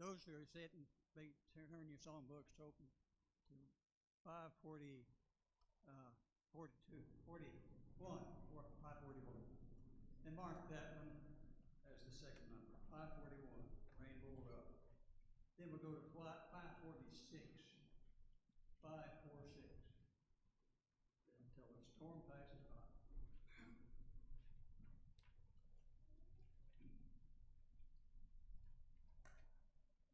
those who are sitting, they turn your songbooks to open to 540, 42, 41, 541. And mark that one as the second number, 541, Rainbow Road. Then we'll go to 546, 546, until the storm passes by.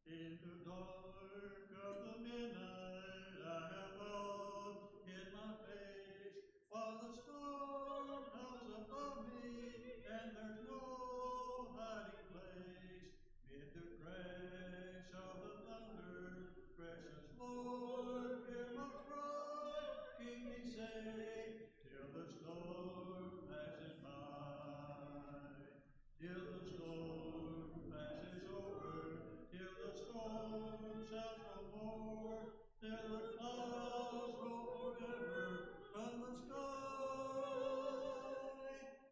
In the dark of the midnight, I have loved in my face, while the storm comes above me, and there's no hiding place. Mid the crash of the thunder, precious Lord, hear my cry, keep me safe, till the storm passes by, till the storm passes over. Till the storm shall no more, till the clouds roll forever from the sky.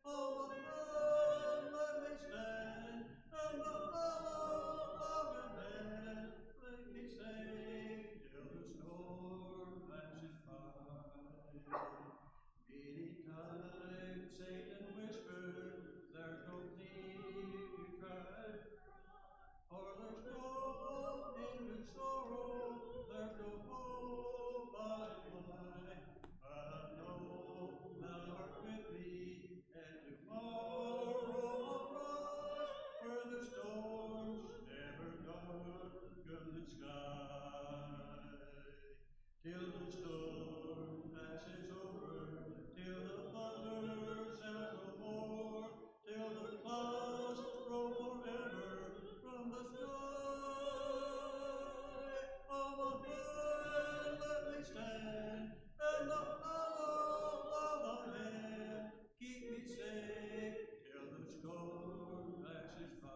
On the ground let me stand, and the hollow of your hand let me sing, till the storm passes by. Many times Satan whispered, there's no need to try. For there's no end to sorrow, there's no hope by and by. But I know thou art with me, and tomorrow I'll rise, where the storms never darken the sky. Till the storm passes over, till the thunder sounds no more, till the clouds roll forever from the sky. On the hand let me stand, and the hollow of thy hand keep me safe till the storm passes by.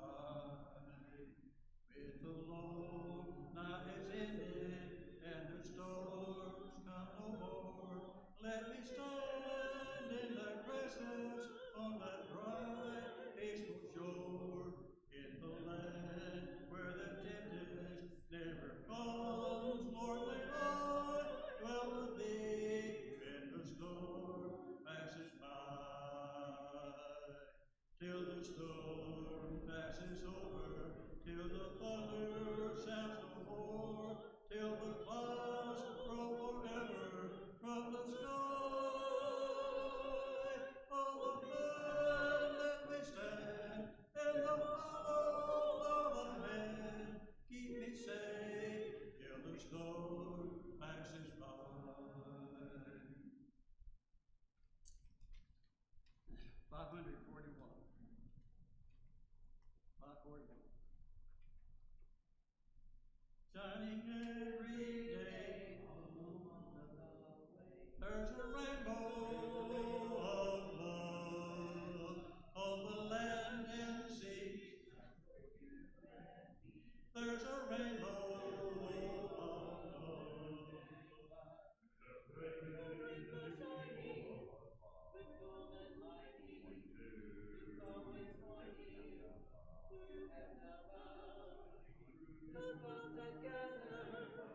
With the long night has ended, and the storms come no more, let me stand in thy presence on that bright, peaceful shore, in the land where the tempest never comes. Lord, may I dwell with thee when the storm passes by, till the storm passes over, till the thunder sounds no more, till the clouds roll forever from the sky. On the hand let me stand, and the hollow of thy hand keep me safe till the storm passes by. 541. 541. Shining every day there's a rainbow of love on the land and sea. There's a rainbow of love. The rainbow shining with golden lightning. It's always morning. You have no bound. The clouds that gather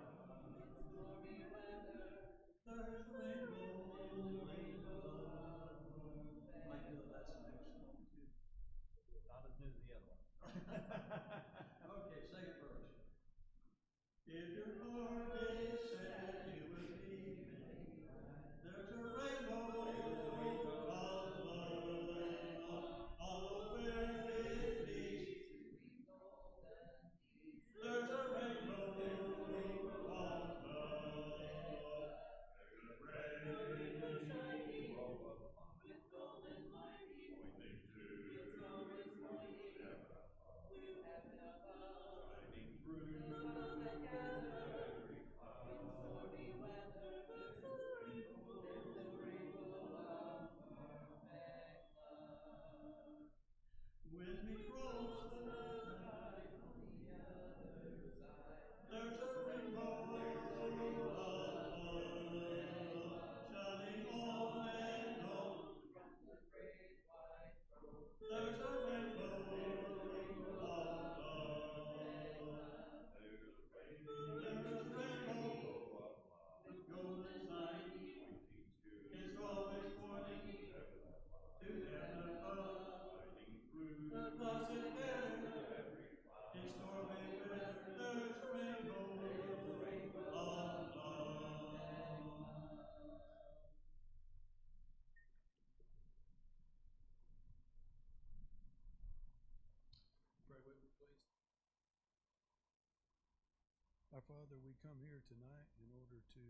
Our Father, we come here tonight in order to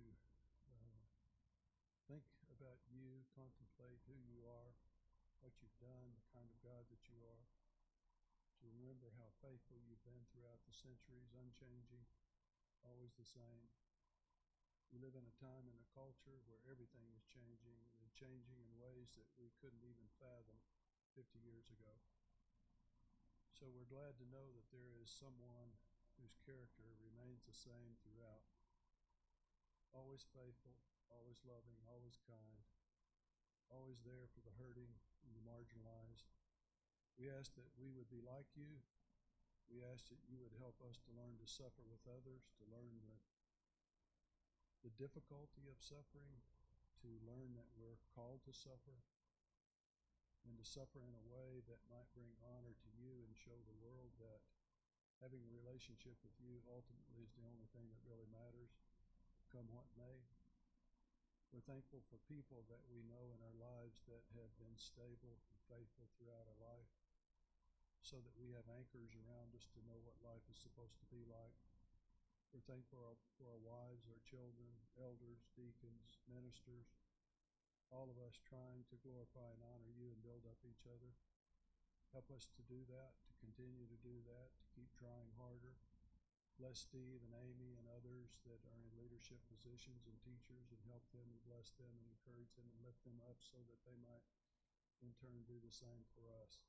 think about you, contemplate who you are, what you've done, the kind of God that you are, to remember how faithful you've been throughout the centuries, unchanging, always the same. We live in a time and a culture where everything is changing and changing in ways that we couldn't even fathom 50 years ago. So we're glad to know that there is someone whose character remains the same throughout. Always faithful, always loving, always kind, always there for the hurting and the marginalized. We ask that we would be like you. We ask that you would help us to learn to suffer with others, to learn the difficulty of suffering, to learn that we're called to suffer, and to suffer in a way that might bring honor to you and show the world that having a relationship with you ultimately is the only thing that really matters, come what may. We're thankful for people that we know in our lives that have been stable and faithful throughout our life, so that we have anchors around us to know what life is supposed to be like. We're thankful for our wives, our children, elders, deacons, ministers, all of us trying to glorify and honor you and build up each other. Help us to do that, to continue to do that, to keep trying harder. Bless Steve and Amy and others that are in leadership positions and teachers, and help them and bless them and encourage them and lift them up so that they might in turn do the same for us.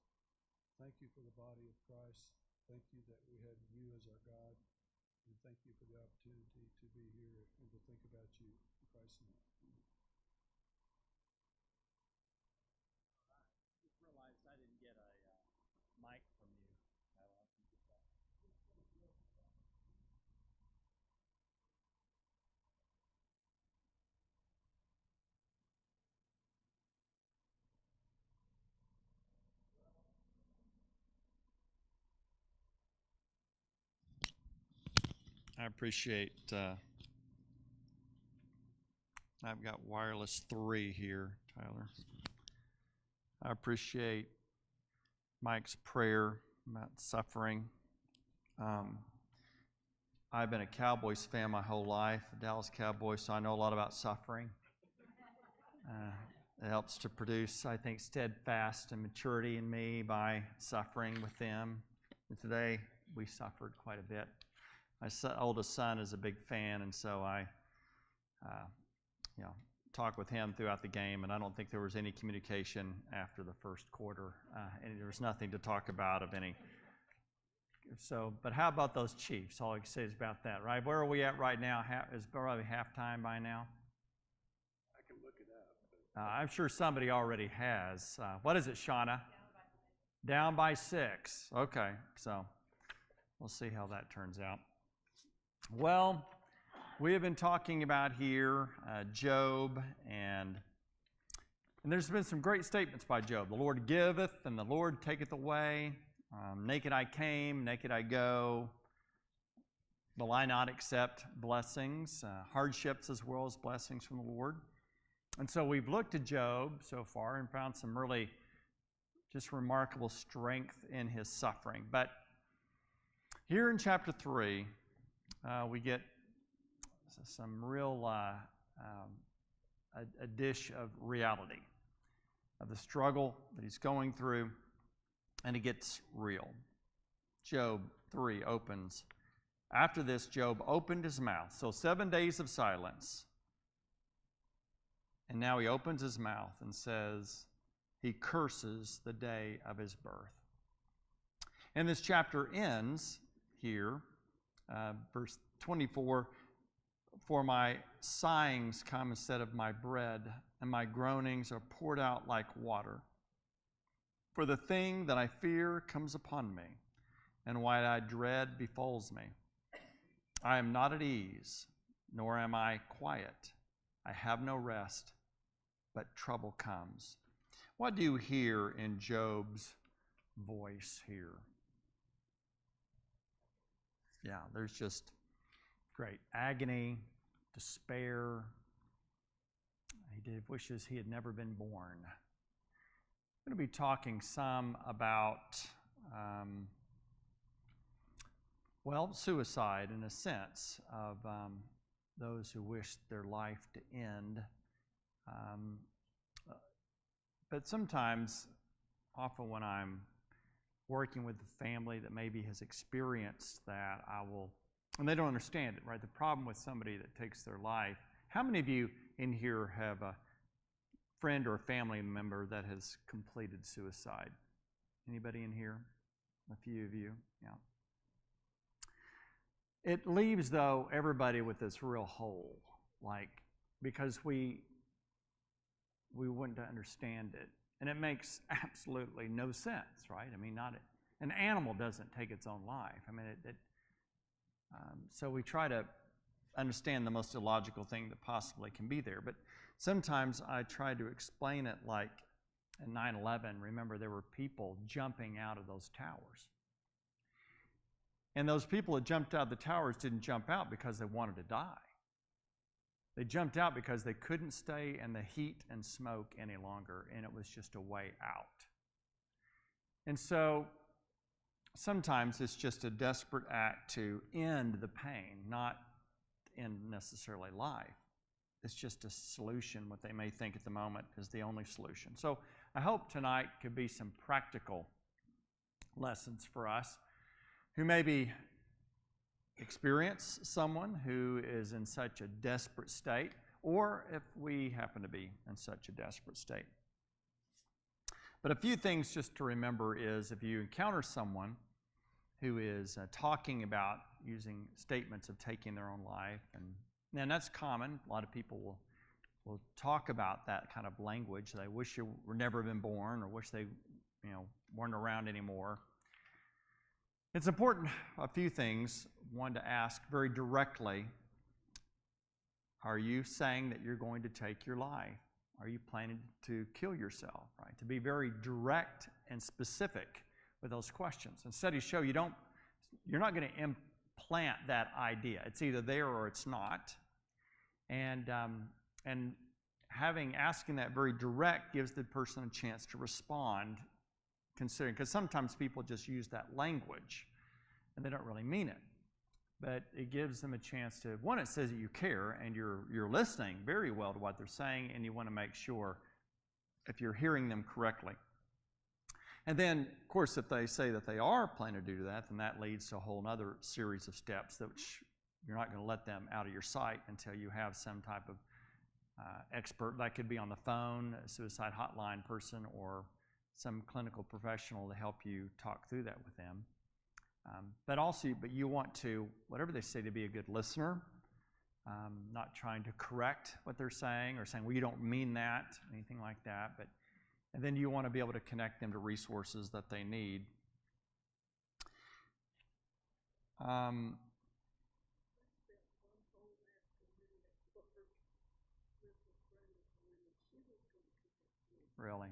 Thank you for the body of Christ. Thank you that we have you as our God. And thank you for the opportunity to be here and to think about you. In Christ's name. I just realized I didn't get a mic from you. I appreciate, I've got wireless 3 here, Tyler. I appreciate Mike's prayer about suffering. I've been a Cowboys fan my whole life, a Dallas Cowboys, so I know a lot about suffering. It helps to produce, I think, steadfast and maturity in me by suffering with them. And today, we suffered quite a bit. My oldest son is a big fan, and so I, talked with him throughout the game, and I don't think there was any communication after the first quarter, and there was nothing to talk about of any. So, but how about those Chiefs? All I can say is about that, right? Where are we at right now? Is probably halftime by now? I can look it up. I'm sure somebody already has. What is it, Shauna? Down by 6. Okay, so we'll see how that turns out. Well, we have been talking about here Job, and there's been some great statements by Job. The Lord giveth, and the Lord taketh away. Naked I came, naked I go. Will I not accept blessings, hardships as well as blessings from the Lord? And so we've looked at Job so far and found some really just remarkable strength in his suffering. But here in chapter 3, we get some real a dish of reality of the struggle that he's going through, and it gets real. Job 3 opens. After this, Job opened his mouth. So 7 days of silence. And now he opens his mouth and says he curses the day of his birth. And this chapter ends here, verse 24, for my sighings come instead of my bread, and my groanings are poured out like water. For the thing that I fear comes upon me, and what I dread befalls me. I am not at ease, nor am I quiet. I have no rest, but trouble comes. What do you hear in Job's voice here? Yeah, there's just great agony, despair. He wishes he had never been born. I'm going to be talking some about well, suicide in a sense of those who wish their life to end. But sometimes, often when I'm working with a family that maybe has experienced that, and they don't understand it, right? The problem with somebody that takes their life, how many of you in here have a friend or a family member that has completed suicide? Anybody in here? A few of you, yeah. It leaves, though, everybody with this real hole, because we wouldn't understand it. And it makes absolutely no sense, right? I mean, an animal doesn't take its own life. I mean, so we try to understand the most illogical thing that possibly can be there. But sometimes I try to explain it like in 9/11, remember there were people jumping out of those towers. And those people that jumped out of the towers didn't jump out because they wanted to die. They jumped out because they couldn't stay in the heat and smoke any longer, and it was just a way out. And so sometimes it's just a desperate act to end the pain, not end necessarily life. It's just a solution, what they may think at the moment is the only solution. So I hope tonight could be some practical lessons for us who maybe experience someone who is in such a desperate state, or if we happen to be in such a desperate state. But a few things just to remember is if you encounter someone who is talking about using statements of taking their own life, and that's common. A lot of people will talk about that kind of language. They wish you were never been born, or wish they weren't around anymore. It's important, a few things, one to ask very directly, are you saying that you're going to take your life? Are you planning to kill yourself, right? To be very direct and specific with those questions. And studies show you're not going to implant that idea. It's either there or it's not. And asking that very direct gives the person a chance to respond, considering, because sometimes people just use that language and they don't really mean it. But it gives them a chance to, one, it says that you care and you're listening very well to what they're saying, and you want to make sure if you're hearing them correctly. And then, of course, if they say that they are planning to do that, then that leads to a whole other series of steps that you're not going to let them out of your sight until you have some type of expert. That could be on the phone, a suicide hotline person, or some clinical professional to help you talk through that with them. But you want to, whatever they say, to be a good listener, not trying to correct what they're saying or saying, well, you don't mean that, anything like that. And then you want to be able to connect them to resources that they need. Really?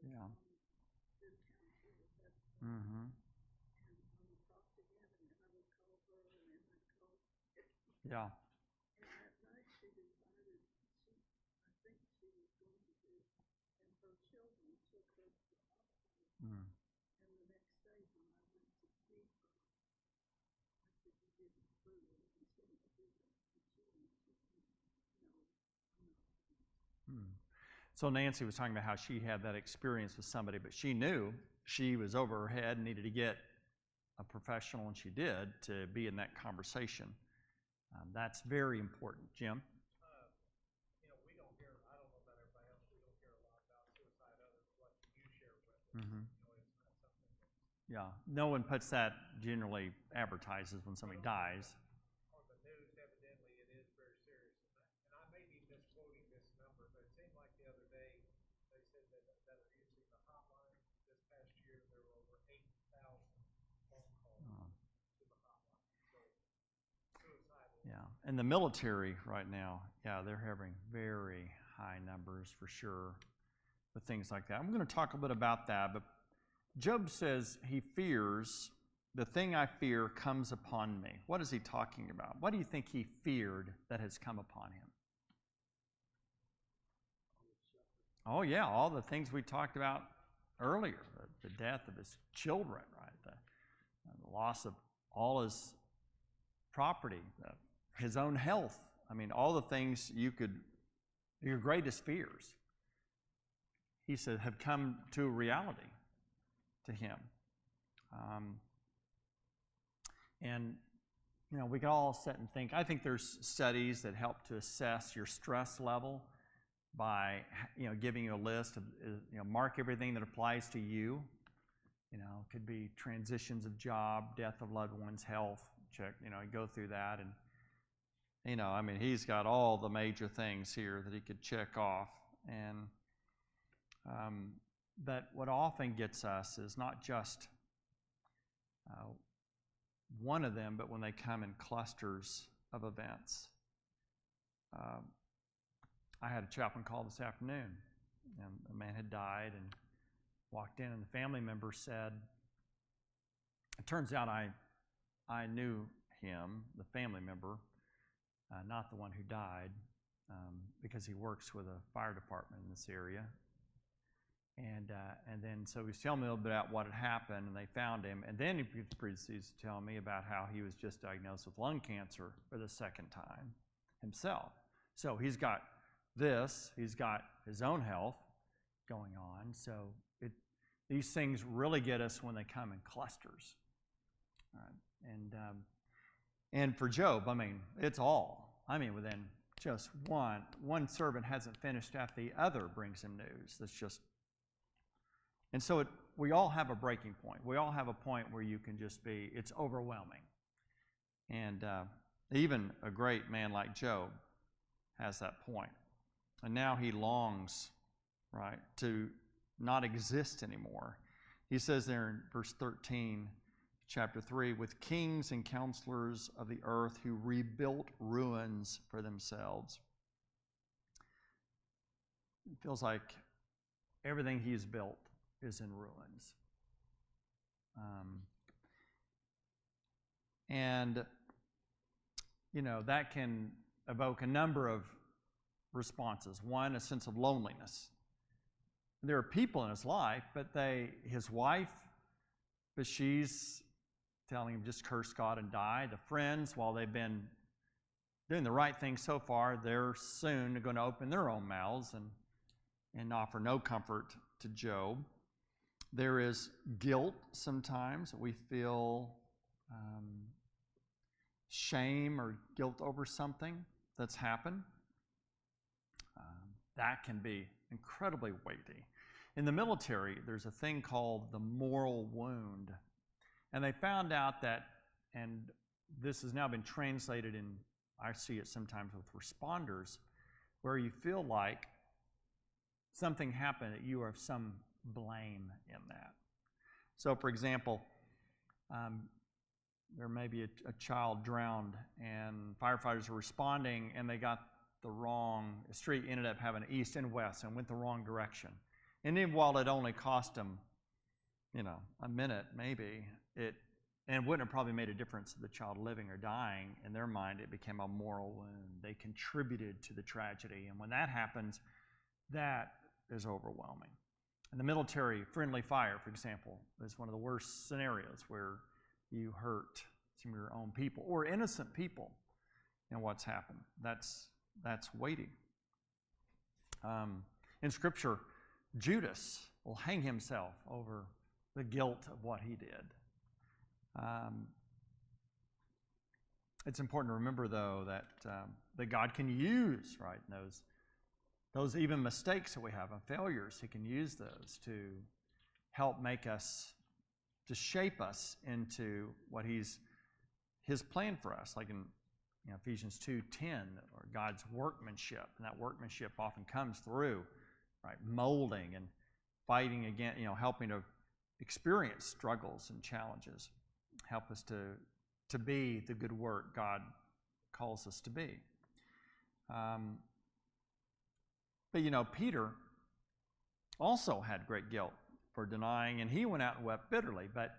Yeah. Mm-hmm. Yeah. Mm. So Nancy was talking about how she had that experience with somebody, but she knew she was over her head and needed to get a professional, and she did, to be in that conversation. That's very important. Jim? We don't hear, I don't know about everybody else, we don't hear a lot about suicide other than what you share with us. Mm-hmm. It's not something that... Yeah. No one puts that, generally advertises when somebody dies. On the news, evidently, it is very serious. And I may be misquoting this number, but it seemed like the other day they said that are using the hotline this past year, there were over 8,000 phone calls to the hotline. So suicide. Yeah. And the military right now, they're having very high numbers for sure with things like that. I'm going to talk a bit about that, but Job says he fears, the thing I fear comes upon me. What is he talking about? What do you think he feared that has come upon him? Oh yeah, all the things we talked about earlier, the death of his children, right? The loss of all his property, his own health. I mean, all the things your greatest fears, he said, have come to reality to him. And, we can all sit and think. I think there's studies that help to assess your stress level by, giving you a list of, mark everything that applies to you. It could be transitions of job, death of loved ones, health, check, go through that. And, he's got all the major things here that he could check off. And but what often gets us is not just one of them, but when they come in clusters of events. I had a chaplain call this afternoon, and a man had died and walked in, and the family member said, it turns out I knew him, the family member, not the one who died, because he works with a fire department in this area. And then so he was telling me a little bit about what had happened, and they found him. And then he proceeds to tell me about how he was just diagnosed with lung cancer for the second time himself. So he's got this, he's got his own health going on. So these things really get us when they come in clusters. All right. And for Job, it's all. Within just one servant hasn't finished after the other brings him news. That's just. And so we all have a breaking point. We all have a point where you can just it's overwhelming. And even a great man like Job has that point. And now he longs, right, to not exist anymore. He says there in verse 13, chapter 3, with kings and counselors of the earth who rebuilt ruins for themselves. It feels like everything he's built is in ruins. And, that can evoke a number of responses. One, a sense of loneliness. There are people in his life, but his wife, but she's telling him just curse God and die. The friends, while they've been doing the right thing so far, they're soon going to open their own mouths and offer no comfort to Job. There is guilt sometimes. We feel shame or guilt over something that's happened. That can be incredibly weighty. In the military, there's a thing called the moral wound. And they found out that, and this has now been translated in, I see it sometimes with responders, where you feel like something happened that you have some blame in that. So, for example, there may be a child drowned, and firefighters are responding, and they got the wrong street, ended up having east and west, and went the wrong direction. And then while it only cost them, a minute maybe, it wouldn't have probably made a difference to the child living or dying. In their mind, it became a moral wound. They contributed to the tragedy. And when that happens, that is overwhelming. In the military, friendly fire, for example, is one of the worst scenarios where you hurt some of your own people or innocent people in what's happened. That's weighty. In Scripture, Judas will hang himself over the guilt of what he did. It's important to remember, though, that God can use, right, those even mistakes that we have and failures. He can use those to help make us, to shape us into what His plan for us, like in Ephesians 2:10, or God's workmanship, and that workmanship often comes through, right, molding and fighting again, helping to experience struggles and challenges, help us to be the good work God calls us to be. But Peter also had great guilt for denying, and he went out and wept bitterly, but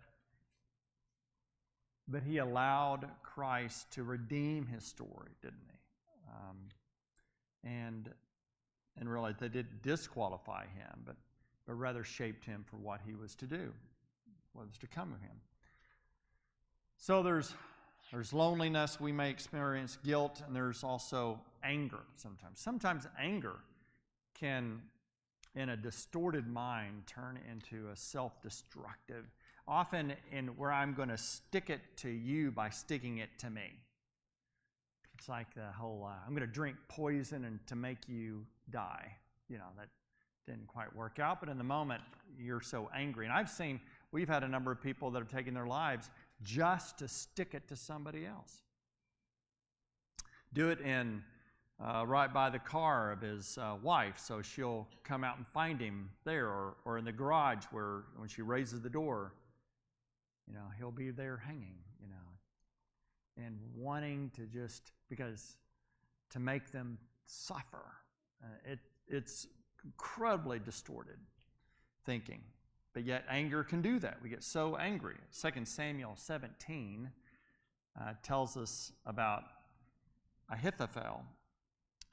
he allowed Christ to redeem his story, didn't he? And realized they did disqualify him, but but rather shaped him for what he was to do, what was to come of him. So there's loneliness, we may experience guilt, and there's also anger sometimes. Sometimes anger can, in a distorted mind, turn into a self-destructive, often in where I'm going to stick it to you by sticking it to me. It's like the whole, I'm going to drink poison and to make you die. You know, that didn't quite work out, but in the moment, you're so angry. And we've had a number of people that have taken their lives just to stick it to somebody else. Do it in right by the car of his wife, so she'll come out and find him there, or in the garage where when she raises the door, you know, he'll be there hanging, you know, and wanting to to make them suffer. It's incredibly distorted thinking. But yet anger can do that. We get so angry. 2 Samuel 17 tells us about Ahithophel.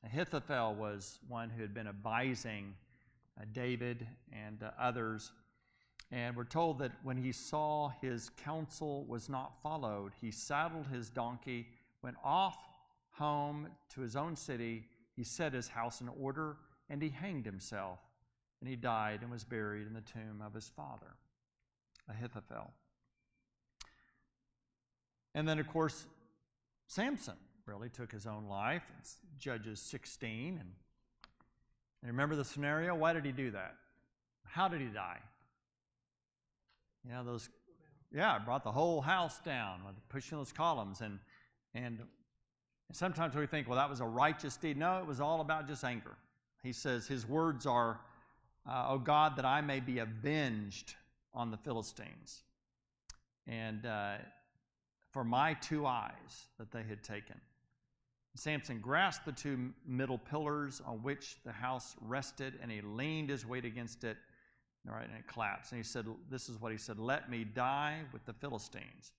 Ahithophel was one who had been advising David and others. And we're told that when he saw his counsel was not followed, he saddled his donkey, went off home to his own city. He set his house in order, and he hanged himself. And he died and was buried in the tomb of his father, Ahithophel. And then, of course, Samson really took his own life. It's Judges 16. And remember the scenario? Why did he do that? How did he die? You know, it brought the whole house down with pushing those columns. And sometimes we think, well, that was a righteous deed. No, it was all about just anger. He says his words are, O God, that I may be avenged on the Philistines, and for my 2 eyes that they had taken. Samson grasped the 2 middle pillars on which the house rested, and he leaned his weight against it, right, and it collapsed. And he said, this is what he said, let me die with the Philistines.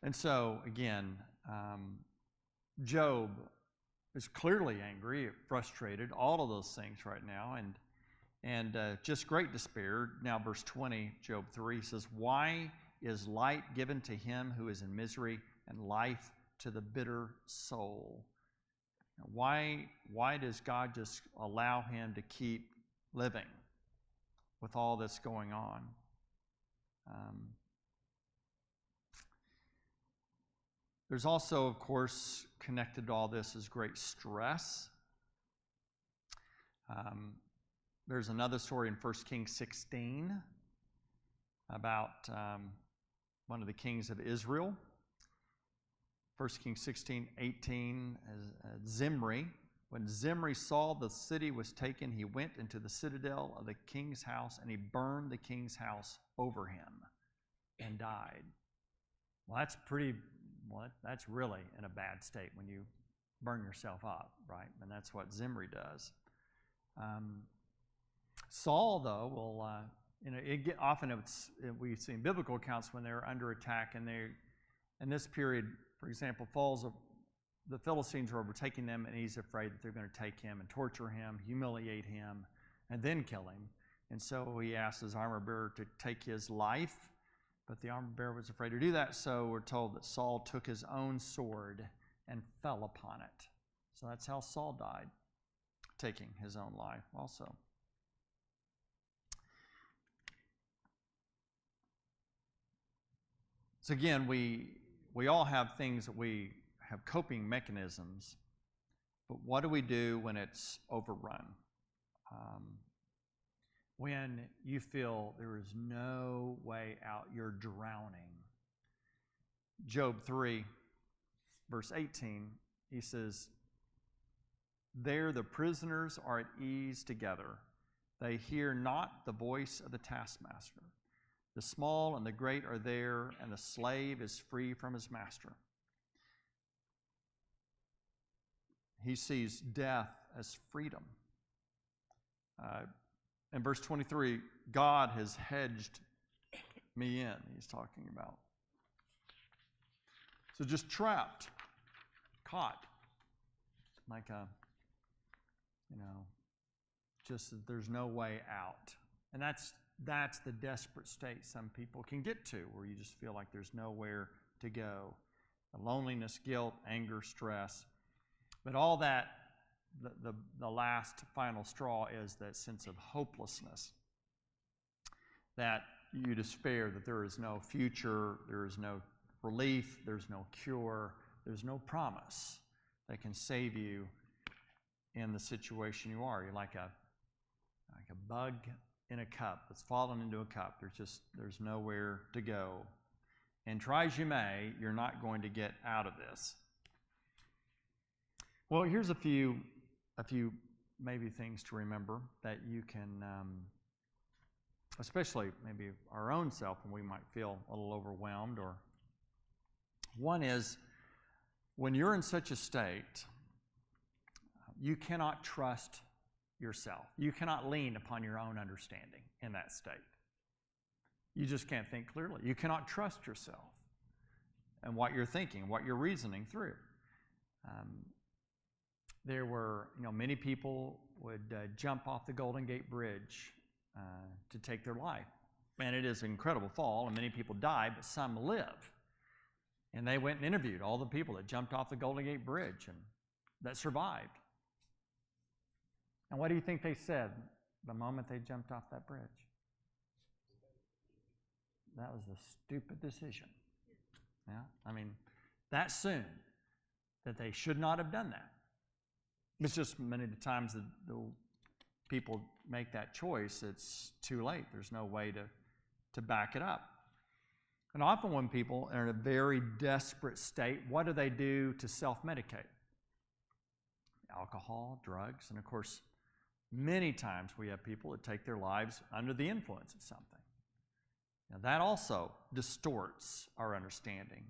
And so, again, Job is clearly angry, frustrated, all of those things right now, and just great despair. Now, verse 20, Job 3 says, why is light given to him who is in misery, and life to the bitter soul? Why does God just allow him to keep living with all that's going on? There's also, of course, connected to all this is great stress. There's another story in 1 Kings 16 about one of the kings of Israel. 1 Kings 16:18, Zimri. When Zimri saw the city was taken, he went into the citadel of the king's house, and he burned the king's house over him and died. Well, that's really in a bad state when you burn yourself up, right? And that's what Zimri does. Saul, though, will, we see in biblical accounts when they're under attack, and in this period, for example, the Philistines are overtaking them, and he's afraid that they're going to take him and torture him, humiliate him, and then kill him. And so he asks his armor bearer to take his life, but the armor bearer was afraid to do that, so we're told that Saul took his own sword and fell upon it. So that's how Saul died, taking his own life also. So again, we all have things that we have coping mechanisms, but what do we do when it's overrun? When you feel there is no way out, you're drowning. Job 3, verse 18, he says, there the prisoners are at ease together. They hear not the voice of the taskmaster. The small and the great are there, and the slave is free from his master. He sees death as freedom. In verse 23, God has hedged me in, he's talking about. So just trapped, caught. like a, just that there's no way out. And that's the desperate state some people can get to, where you just feel like there's nowhere to go. The loneliness, guilt, anger, stress. But all that, the last final straw is that sense of hopelessness, that you despair that there is no future, there is no relief, there's no cure, there's no promise that can save you in the situation you are. You're like a bug in a cup that's fallen into a cup. There's nowhere to go. And try as you may, you're not going to get out of this. Well, here's a few maybe things to remember that you can, especially maybe our own self when we might feel a little overwhelmed. Or one is, when you're in such a state, you cannot trust yourself. You cannot lean upon your own understanding in that state. You just can't think clearly. You cannot trust yourself and what you're thinking, what you're reasoning through. There were, many people would jump off the Golden Gate Bridge to take their life. And it is an incredible fall, and many people die, but some live. And they went and interviewed all the people that jumped off the Golden Gate Bridge and that survived. And what do you think they said the moment they jumped off that bridge? That was a stupid decision. Yeah, that soon, that they should not have done that. It's just many of the times that the people make that choice, it's too late. There's no way to back it up. And often when people are in a very desperate state, what do they do to self-medicate? Alcohol, drugs, and of course, many times we have people that take their lives under the influence of something. Now, that also distorts our understanding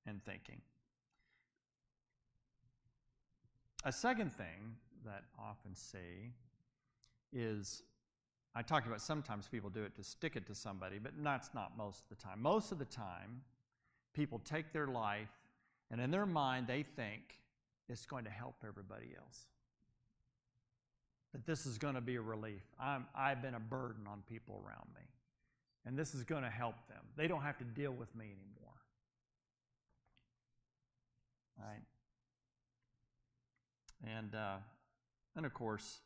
and thinking. A second thing that I often see is, I talked about sometimes people do it to stick it to somebody, but that's not most of the time. Most of the time, people take their life, and in their mind, they think it's going to help everybody else. That this is going to be a relief. I've been a burden on people around me, and this is going to help them. They don't have to deal with me anymore. Right? And of course,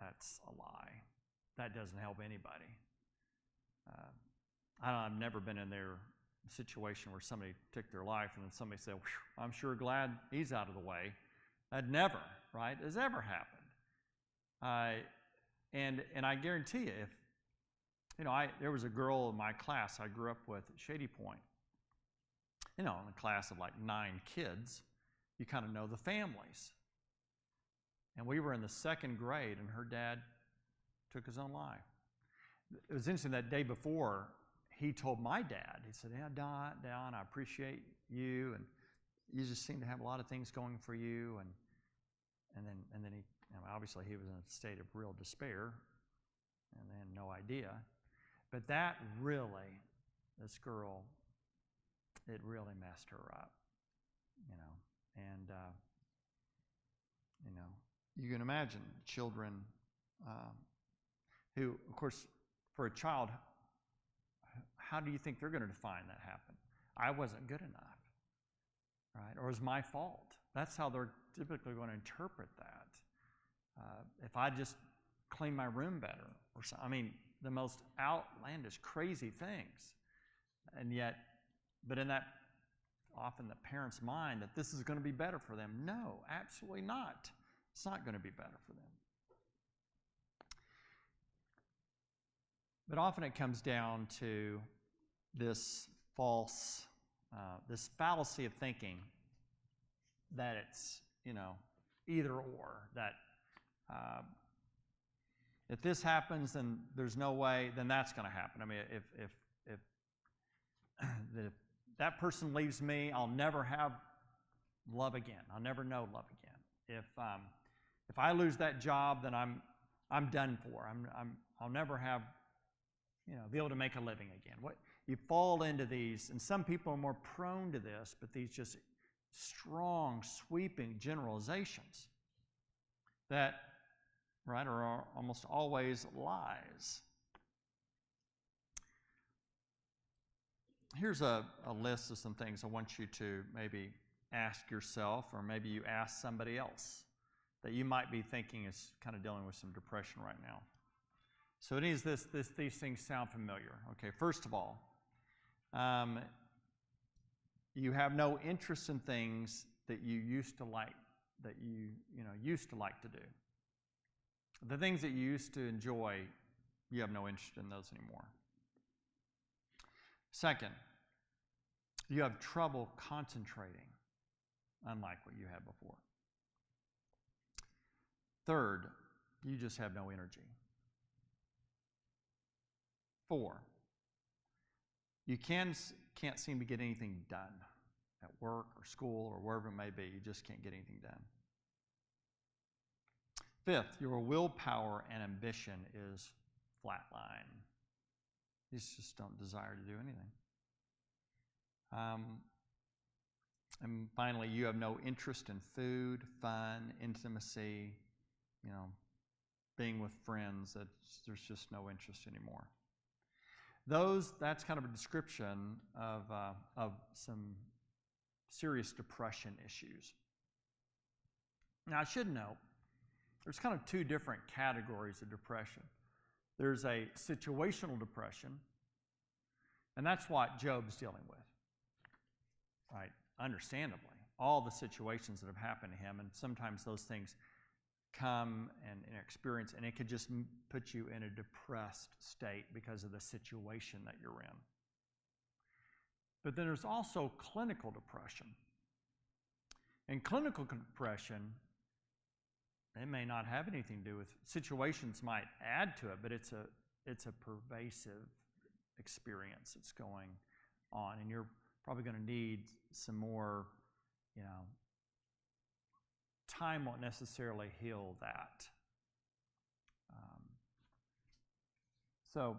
that's a lie. That doesn't help anybody. I've never been in their situation where somebody took their life and then somebody said, I'm sure glad he's out of the way. That never, right, has ever happened. And I guarantee you, if, there was a girl in my class I grew up with at Shady Point. In a class of like 9 kids, you kind of know the families. And we were in the 2nd grade, and her dad took his own life. It was interesting, that day before, he told my dad, he said, yeah, Don, I appreciate you, and you just seem to have a lot of things going for you. And then he, obviously he was in a state of real despair, and they had no idea. But that really, this girl, it really messed her up, and you can imagine children who, of course, for a child, how do you think they're going to define that happened? I wasn't good enough, right? Or it was my fault. That's how they're typically going to interpret that. If I just clean my room better, or something. The most outlandish, crazy things. And yet, but in that, often the parent's mind, that this is going to be better for them. No, absolutely not. It's not going to be better for them. But often it comes down to this this fallacy of thinking that it's, either or, that if this happens, then there's no way, then that's going to happen. If that person leaves me, I'll never have love again. I'll never know love again. If I lose that job, then I'm done for. I'll never have, be able to make a living again. You fall into these, and some people are more prone to this, but these just strong, sweeping generalizations that, right, are almost always lies. Here's a list of some things I want you to maybe ask yourself, or maybe you ask somebody else that you might be thinking is kind of dealing with some depression right now. So it is these things sound familiar. Okay, first of all, you have no interest in things that you used to like, that you used to like to do. The things that you used to enjoy, you have no interest in those anymore. Second, you have trouble concentrating, unlike what you had before. Third, you just have no energy. 4, you can't seem to get anything done at work or school or wherever it may be. You just can't get anything done. 5th, your willpower and ambition is flatline. You just don't desire to do anything. And finally, you have no interest in food, fun, intimacy, being with friends. There's just no interest anymore. That's kind of a description of some serious depression issues. Now, I should note, there's kind of 2 different categories of depression. There's a situational depression, and that's what Job's dealing with, right? Understandably, all the situations that have happened to him, and sometimes those things come and experience, and it could just put you in a depressed state because of the situation that you're in. But then there's also clinical depression. And clinical depression, it may not have anything to do with situations, might add to it, but it's a pervasive experience that's going on, and you're probably going to need some more, time won't necessarily heal that. So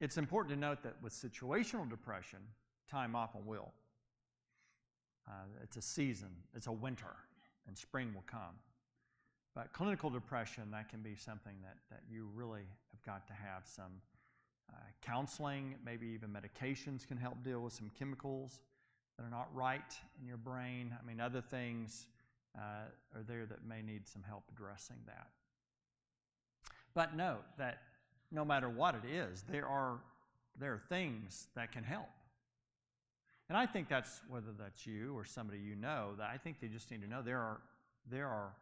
it's important to note that with situational depression, time often will. It's a season, it's a winter, and spring will come. But clinical depression, that can be something that you really have got to have some counseling, maybe even medications can help deal with some chemicals that are not right in your brain. I mean, other things are there that may need some help addressing that. But note that no matter what it is, there are things that can help. And I think that's, whether that's you or somebody you know, that I think they just need to know there are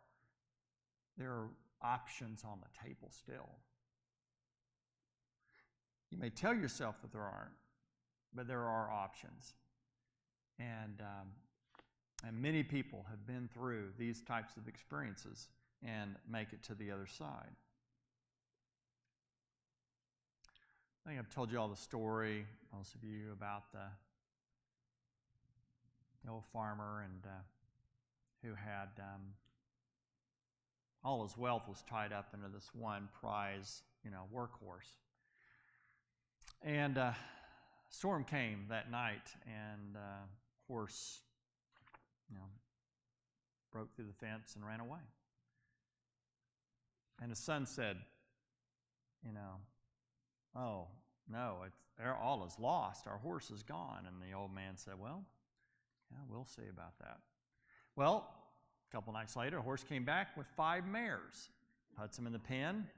options on the table still. You may tell yourself that there aren't, but there are options. And many people have been through these types of experiences and make it to the other side. I think I've told you all the story, most of you, about the old farmer and who had all his wealth was tied up into this one prize, workhorse. And storm came that night, and horse, broke through the fence and ran away. And his son said, "Oh, no, all is lost. Our horse is gone." And the old man said, "Well, yeah, we'll see about that." Well, a couple nights later, a horse came back with 5 mares. Puts them in the pen.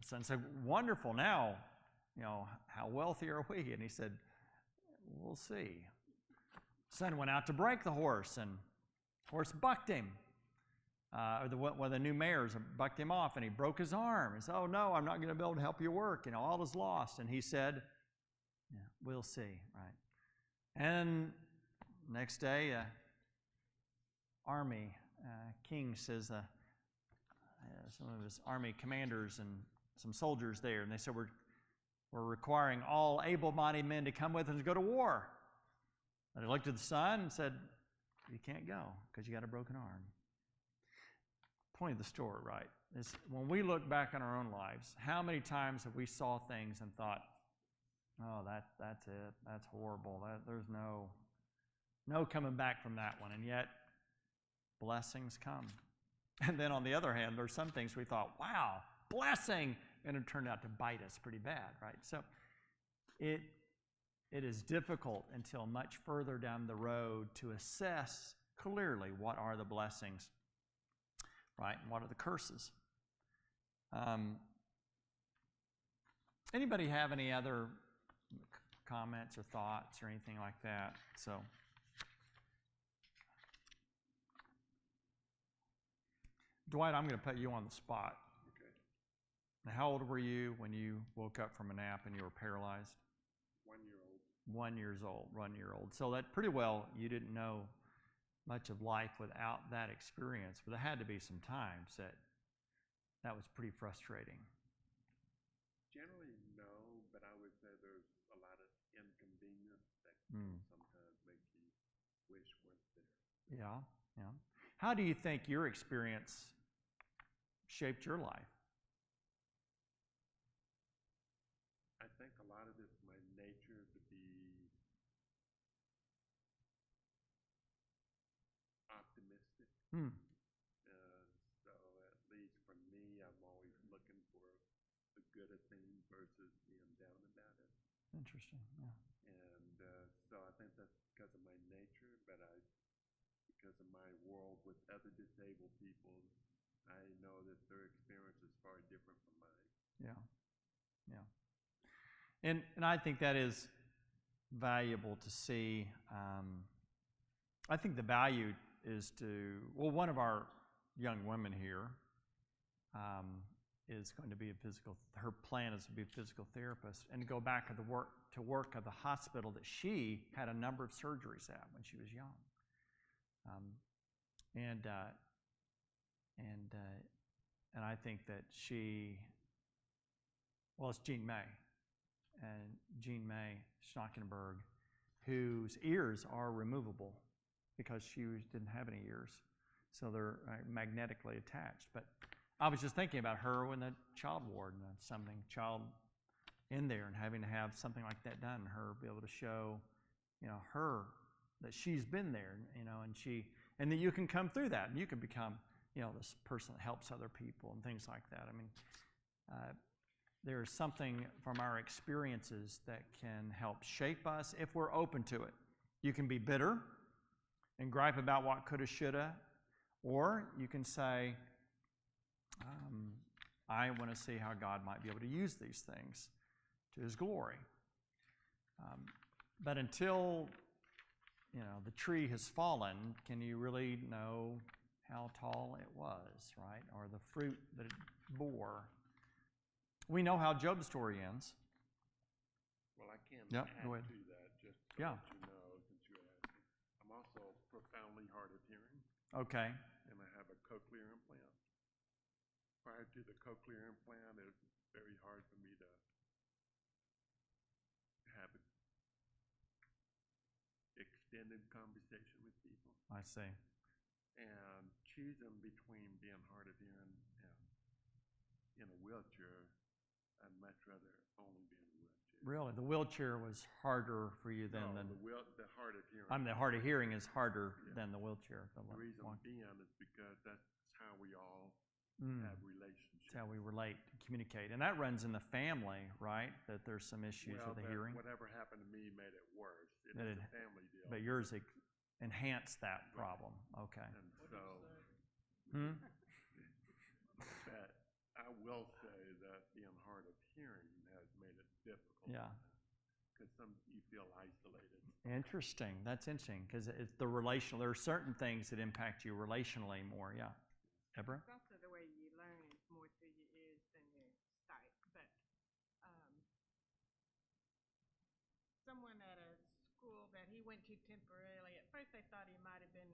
The son said, "Wonderful, now, how wealthy are we?" And he said, "We'll see." Son went out to break the horse, and the horse bucked him. One of the new mares bucked him off, and he broke his arm. He said, "Oh no, I'm not going to be able to help you work. All is lost." And he said, "Yeah, we'll see," right? And next day, army king says some of his army commanders and some soldiers there, and they said, we're requiring all able-bodied men to come with us to go to war. And he looked at the son and said, "You can't go because you got a broken arm." Point of the story, right, is when we look back on our own lives, how many times have we saw things and thought, Oh, that's it. That's horrible. There's no coming back from that one. And yet, blessings come. And then on the other hand, there's some things we thought, wow, blessing, and it turned out to bite us pretty bad, right? So it is difficult until much further down the road to assess clearly what are the blessings, right, and what are the curses. Anybody have any other comments or thoughts or anything like that? So, Dwight, I'm going to put you on the spot. Okay. Now, how old were you when you woke up from a nap and you were paralyzed? 1 year old. 1 year old, 1 year old. So that pretty well you didn't know much of life without that experience, but there had to be some times that was pretty frustrating. Generally, no, but I would say there's a lot of inconvenience that can sometimes make you wish weren't there. Yeah, yeah. How do you think your experience shaped your life? I think a lot of it's my nature to be optimistic. So at least for me, I'm always looking for the good of things versus being down about it. Interesting, yeah. And so I think that's because of my nature, but because of my world with other disabled people, I know that their experience is far different from mine. Yeah, yeah. And I think that is valuable to see. I think the value is one of our young women here is going to be her plan is to be a physical therapist and to go back to work at the hospital that she had a number of surgeries at when she was young. And I think that it's Jean May Schnockenberg, whose ears are removable because she didn't have any ears, so they're magnetically attached. But I was just thinking about her when the child ward and child in there and having to have something like that done, her be able to show, her that she's been there, and that you can come through that and you can become, this person that helps other people and things like that. I mean, there's something from our experiences that can help shape us if we're open to it. You can be bitter and gripe about what coulda, shoulda, or you can say, I want to see how God might be able to use these things to His glory. But until, the tree has fallen, can you really know how tall it was, right? Or the fruit that it bore. We know how Job's story ends. Well, I can Yep, add go ahead. to that, just so Yeah. that you know, since you asked me. I'm also profoundly hard of hearing, Okay. and I have a cochlear implant. Prior to the cochlear implant, it was very hard for me to have an extended conversation with people. I see. And choosing between being hard of hearing and in a wheelchair, I'd much rather only be in a wheelchair. Really, the wheelchair was harder for you than the hard of hearing. the hard of hearing is harder than the wheelchair. The reason being is because that's how we all have relationships. That's how we relate, communicate, and that runs in the family, right? That there's some issues with the hearing. Whatever happened to me made it worse. It That is it- a family deal. But yours enhanced that problem. Okay. And so, but I will say that being hard of hearing has made it difficult. Yeah. Because you feel isolated. Interesting. That's interesting because it's the relational. There are certain things that impact you relationally more. Yeah. Deborah? It's also the way you learn is more through your ears than your sight. But someone at a school that he went to temporarily, at first they thought he might have been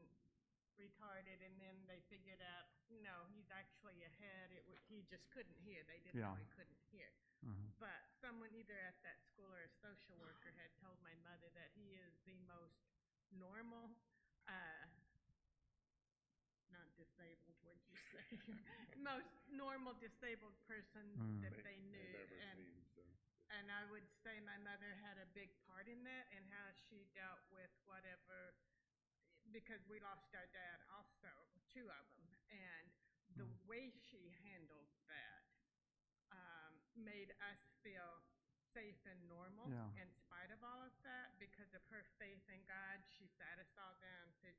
retarded, and then they figured out, no, he's actually ahead. He just couldn't hear. They didn't know he couldn't hear. But someone either at that school or a social worker had told my mother that he is the most normal, not disabled, what'd you say? Most normal disabled person that they knew. Never And seen, so. And I would say my mother had a big part in that and how she dealt with whatever, because we lost our dad also, two of them. And the way she handled that made us feel safe and normal Yeah. in spite of all of that, because of her faith in God. She sat us all down and said,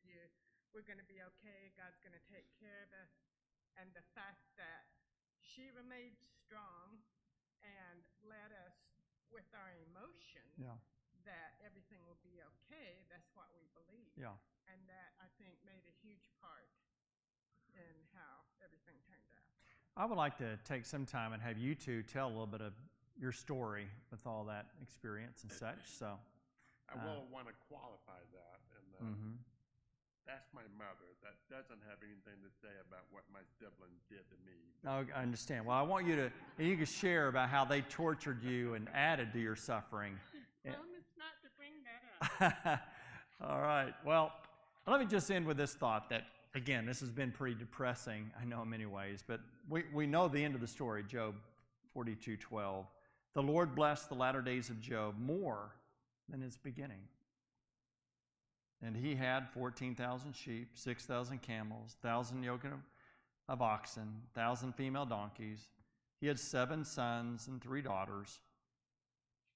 we're going to be okay. God's going to take care of us. And the fact that she remained strong and led us with our emotions Yeah. that everything will be okay, that's what we believe. Yeah. And that, I think, made a huge part in how everything turned out. I would like to take some time and have you two tell a little bit of your story with all that experience and such. So, I will want to qualify that, and that's my mother. That doesn't have anything to say about what my siblings did to me. oh, I understand. Well, I want you can share about how they tortured you and added to your suffering. Promise not to bring that up. All right. Well, let me just end with this thought that, again, this has been pretty depressing, I know in many ways, but we know the end of the story, Job 42:12. The Lord blessed the latter days of Job more than his beginning. And he had 14,000 sheep, 6,000 camels, 1,000 yoke of oxen, 1,000 female donkeys. He had 7 sons and 3 daughters.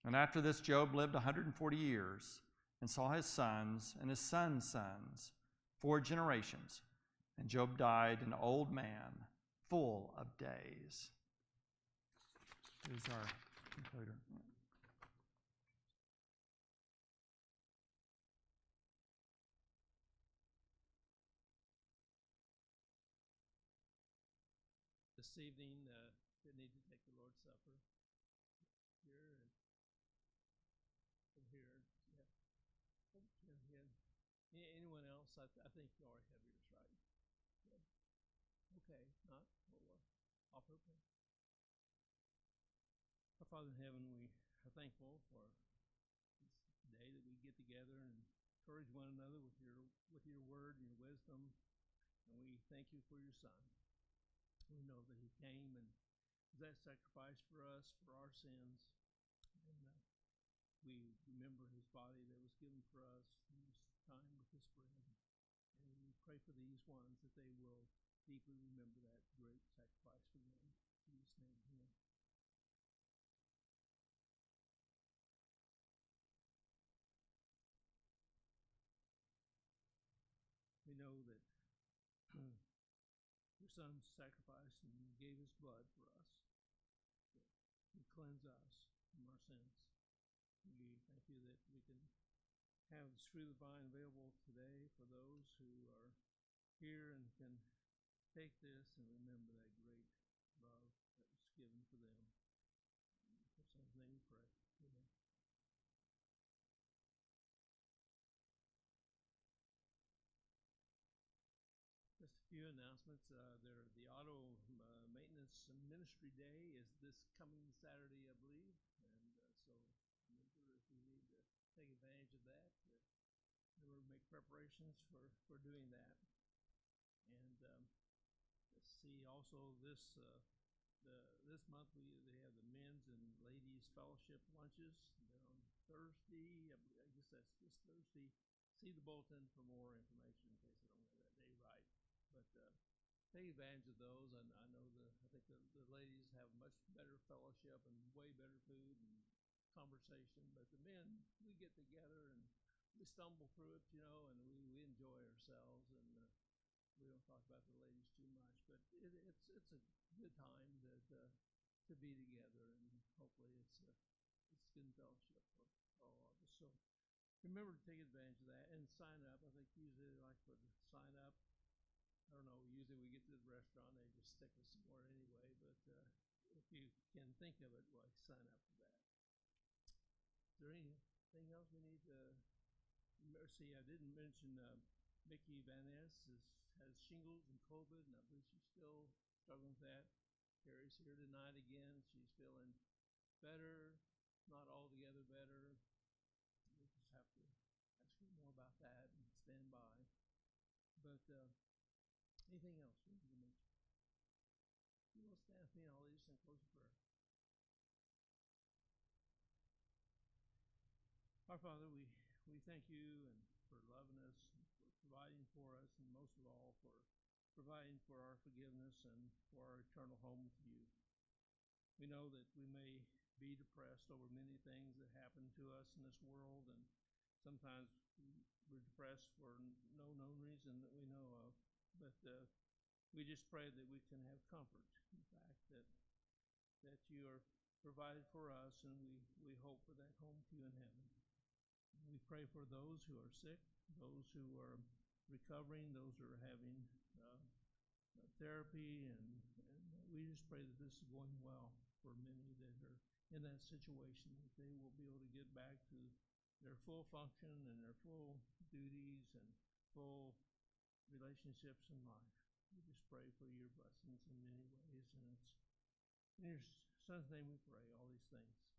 And after this, Job lived 140 years and saw his sons and his sons' sons 4 generations. And Job died an old man, full of days. Here's our concluder. This evening, that need to take the Lord's Supper here and here. Yeah. Anyone else? I think you already have yours, right? Yeah. Okay, not we'll offer a prayer. Our Father in heaven, we are thankful for this day that we get together and encourage one another with your word and your wisdom. And we thank you for your Son. We know that he came and was that sacrifice for us, for our sins. And we remember his body that was given for us in this time with this bread. And we pray for these ones that they will deeply remember that great sacrifice for them. In Jesus' name, amen. We know that your Son sacrificed and gave his blood for us to cleanse us from our sins. We thank you that we can have this fruit of the vine available today for those who are here and can take this and remember that great love that was given for them. In your Son's name we pray. Amen. Just a few announcements. The auto maintenance ministry day is this coming Saturday, I believe, and so remember if you need to take advantage of that, remember to make preparations for doing that. And let's see. Also, this month they have the men's and ladies fellowship lunches. They're on Thursday. I guess that's this Thursday. See the bulletin for more information in case I don't have that day right. But take advantage of those, and I know I think the ladies have much better fellowship and way better food and conversation. But the men, we get together and we stumble through it, and we enjoy ourselves, and we don't talk about the ladies too much. But it's a good time to be together, and hopefully it's good fellowship for all of us. So remember to take advantage of that and sign up. I think usually they like for to sign up. I don't know, usually we get to the restaurant, they just stick us somewhere anyway, but if you can think of it, like sign up for that. Is there anything else we need to see? I didn't mention Mickey Van Ness has shingles and COVID, and I believe she's still struggling with that. Carrie's here tonight again. She's feeling better, not altogether better. We'll just have to ask her more about that and stand by. But anything else we need to mention? You will stand with me, and I'll lead us in closing prayer. Father, we thank you and for loving us, and for providing for us, and most of all for providing for our forgiveness and for our eternal home with you. We know that we may be depressed over many things that happen to us in this world, and sometimes we're depressed for no known reason that we know of. But we just pray that we can have comfort in the fact that you are provided for us, and we hope for that home with you in heaven. We pray for those who are sick, those who are recovering, those who are having therapy, and we just pray that this is going well for many that are in that situation, that they will be able to get back to their full function and their full duties and full relationships in life. We just pray for your blessings in many ways, and it's in your Son's name we pray all these things.